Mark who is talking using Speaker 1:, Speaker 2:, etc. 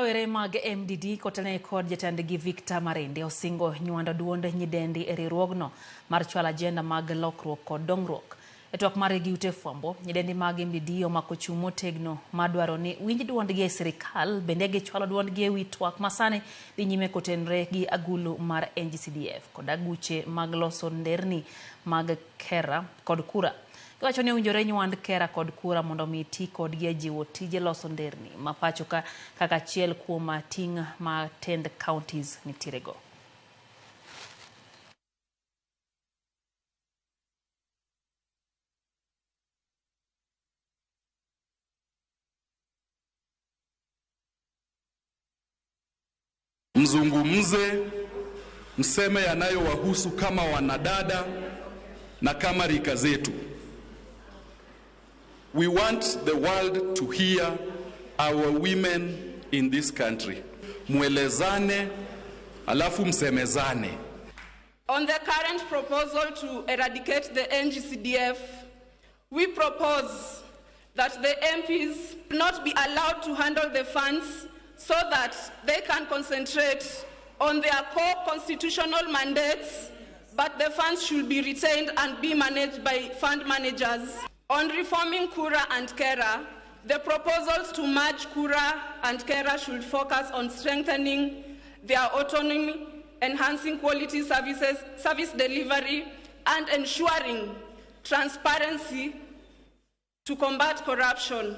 Speaker 1: Rawere mag MDD kotene kod jatendgi Victor Marende osingo nywando duond Nyidendi e riwruogno mar chwalo agenda mag lokruok kod dongruok. E twak mare gi ute fwambo, Nyidendi mag MDD omako chung' motegno madwaro ni winj duondgi e sirkal bende gichwalo duondgi e wi twak masani dhi nyime kotenre gi agulu mar NGCDF kod aguche mag loso nderni mag kera kod kura. Giwacho ni owinjore nywand kera kod kura mondo mi ti kodgi e jiwo tije loso nderni ma pacho kaka achiel kuom ting' ma tend counties nitirego.
Speaker 2: Mzungumze, mseme yanayowahusu kama wanadada na kama rika zetu. We want the world to hear our women in this country. Muelezane, alafu msemezane.
Speaker 3: On the current proposal to eradicate the NGCDF, we propose that the MPs not be allowed to handle the funds so that they can concentrate on their core constitutional mandates, but the funds should be retained and be managed by fund managers. On reforming Kura and Kera, the proposals to merge Kura and Kera should focus on strengthening their autonomy, enhancing quality service delivery, and ensuring transparency to combat corruption.